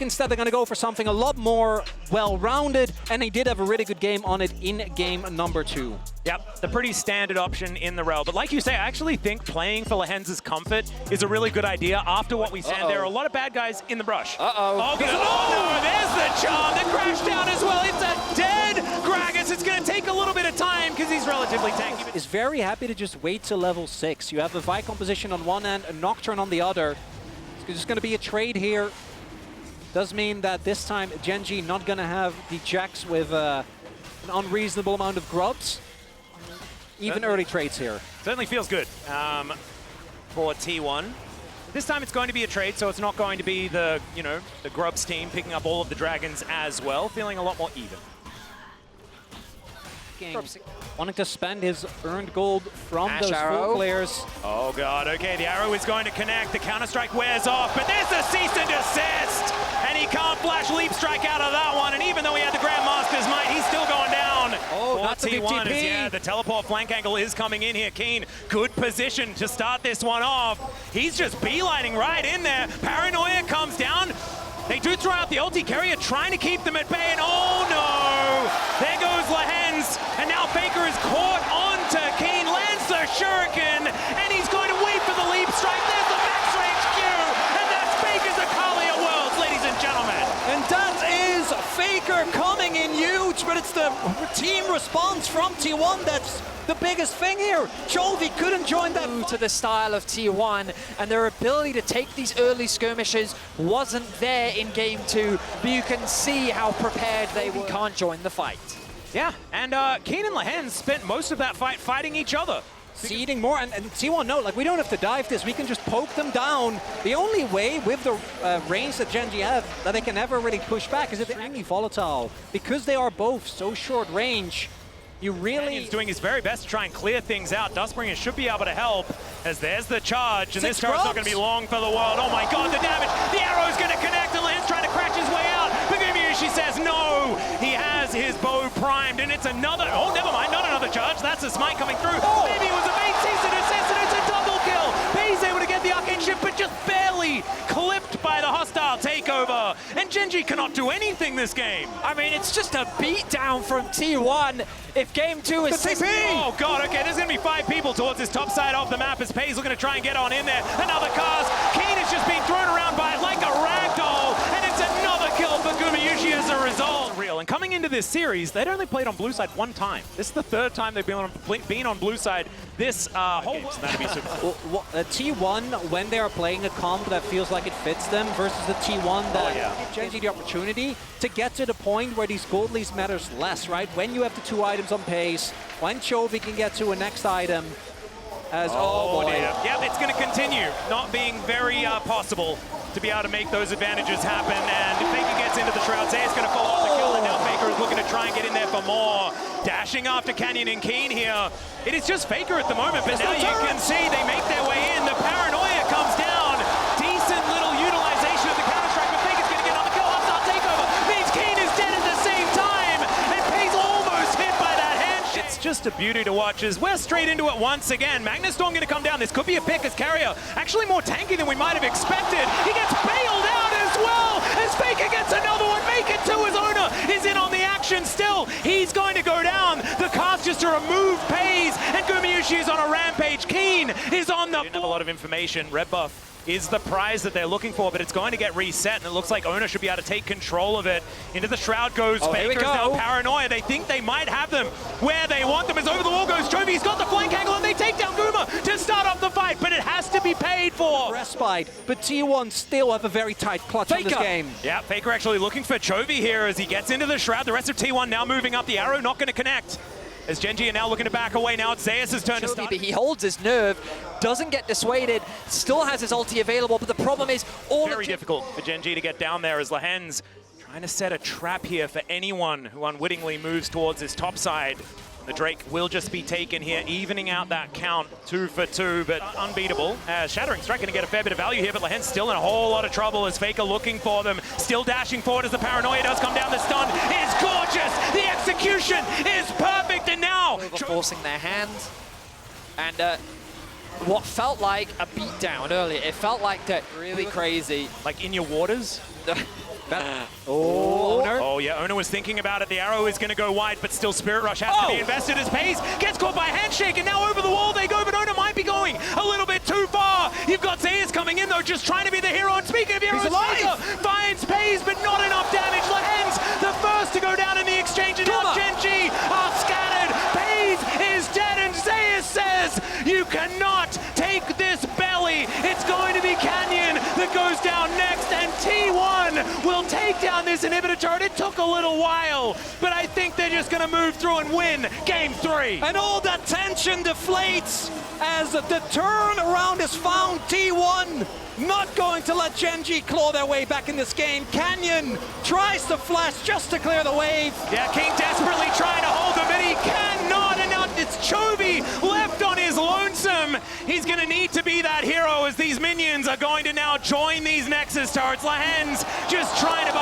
Instead, they're going to go for something a lot more well-rounded, and they did have a really good game on it in game number 2. Yep, the pretty standard option in the rel. But like you say, I actually think playing for Lehenz's comfort is a really good idea after what we said. There are a lot of bad guys in the brush. Oh, no, there's the charm that crashed down as well. It's a dead Gragas. It's going to take a little bit of time because he's relatively tanky. Is very happy to just wait till level 6. You have a Vi composition on one end, a Nocturne on the other. It's just going to be a trade here. Does mean that this time Gen.G not going to have the Jax with an unreasonable amount of grubs. Even early trades here. Certainly feels good for T1. This time it's going to be a trade, so it's not going to be the, the grubs team picking up all of the dragons as well. Feeling a lot more even. Wanting to spend his earned gold from Ash those arrow. full players. Oh god, okay, the arrow is going to connect. The counter-strike wears off, but there's a cease and desist! And he can't flash leap strike out of that one, and even though he had the Grandmaster's might, he's still going down. Oh, that's a big T1 TP. yeah, the teleport flank angle is coming in here. Keen, good position to start this one off. He's just beelining right in there. Paranoia comes down. They do throw out the ulti. Carrier trying to keep them at bay, and oh no! There goes Lehenz, and now Faker is caught onto Keen, lands the shuriken, and he's going to wait for the leap strike. There's the max range Q, and that's Faker's Akali at Worlds, ladies and gentlemen. And that is Faker coming in huge, but it's the team response from T1 that's the biggest thing here. Chovy couldn't join that. To the style of T1, and their ability to take these early skirmishes wasn't there in game 2, but you can see how prepared they were. Can't join the fight. Yeah, and Keen and Lehenz spent most of that fight fighting each other. Seeding more, and T1 no, like we don't have to dive this, we can just poke them down. The only way with the range that Gen.G have that they can never really push back is if they're extremely volatile. Because they are both so short range, you really... He's doing his very best to try and clear things out. Dustbringer should be able to help, as there's the charge, and this charge's not going to be long for the world. Oh my god, the damage! The arrow's going to connect, and Lehenz trying to crash his way out. She says no! He has his bow primed, and it's another... Oh, never mind, not another charge. That's a smite coming through. Oh. Maybe it was a bait cease and desist, and it's a double kill! He's able to get the arcane ship, but just barely clipped by the hostile takeover. And Gen.G cannot do anything this game. I mean, it's just a beatdown from T1. If game 2 is... Oh god, okay, there's going to be 5 people towards this top side of the map as Pay's looking to try and get on in there. Another cast. Keen is just being thrown around by it like a ragdoll, and it's another kill for Gumayushi as a result. Real. And coming into this series, they'd only played on blue side one time. This is the 3rd time they've been on blue side this whole game. So that'd be super cool. T1, when they are playing a comp that feels like it fits them, versus the T1 that gives Gen.G the opportunity to get to the point where these gold leads matters less, right? When you have the 2 items on pace, when Chovy can get to a next item, as oh boy. Yeah, it's going to continue not being very possible to be able to make those advantages happen, and if Faker gets into the shroud, Zay's going to follow up the kill, and now Faker is looking to try and get in there for more. Dashing after Canyon and Keen here. It is just Faker at the moment, but now you can see they make their way in. The paranoia comes down. Decent little utilization of the counter-strike, but Faker's going to get on the kill. Hostile takeover means Keen is dead at the same time, and Pay's almost hit by that handshake. It's just a beauty to watch as we're straight into it once again. Magnus Storm going to come down. This could be a pick as Carrier. Actually more tanky than we might have expected. He gets bailed out as well as Faker gets another one. Make it to his owner. Is in on the action still. He's going to go down. The cast just to remove Pays, and Gumayushi is on a rampage. Keen is on the... Didn't have a lot of information. Red buff is the prize that they're looking for, but it's going to get reset, and it looks like Owner should be able to take control of it. Into the shroud goes Faker, now paranoia. They think they might have them where they want them, as over the wall goes Chovy. He's got the flank angle, and they take down Guma to start off the fight, but it has to be paid for. Respite, but T1 still have a very tight clutch on this game. Yeah, Faker actually looking for Chovy here as he gets into the shroud. The rest of T1 now moving up. The arrow not going to connect. As Gen.G are now looking to back away. Now it's Zayas' turn to start. But he holds his nerve, doesn't get dissuaded, still has his ulti available, but the problem is all... Very difficult for Gen.G to get down there as Lehenz trying to set a trap here for anyone who unwittingly moves towards his top side. The Drake will just be taken here, evening out that count 2 for 2, but unbeatable. Shattering Strike going to get a fair bit of value here, but Lehenz still in a whole lot of trouble as Faker looking for them. Still dashing forward as the paranoia does come down. The stun is gorgeous. The execution is perfect, and now... Forcing their hand. And what felt like a beatdown earlier, it felt like that really crazy. Like in your waters? Owner. Oh yeah, Owner was thinking about it. The arrow is going to go wide, but still Spirit Rush has to be invested as Pace gets caught by Handshake, and now over the wall they go, but Owner might be going a little bit too far. You've got Zayas coming in though, just trying to be the hero. And speaking of heroes, Faker finds Pace, but not enough damage. Lahens, the first to go down in the exchange, and now Gen.G are scattered. Pace is dead, and Zayas says, you cannot take this belly. It's going to be Canyon that goes down next, and T1 will take down this inhibitor turret. It took a little while, but I think they're just going to move through and win Game 3. And all that tension deflates as the turnaround is found. T1 not going to let Gen.G claw their way back in this game. Canyon tries to flash just to clear the wave. Yeah, King desperately trying to hold him, but he cannot, and now it's Chovy left on his lonesome. He's going to need to be that hero as these minions are going to now join these Nexus turrets. Lahens just trying to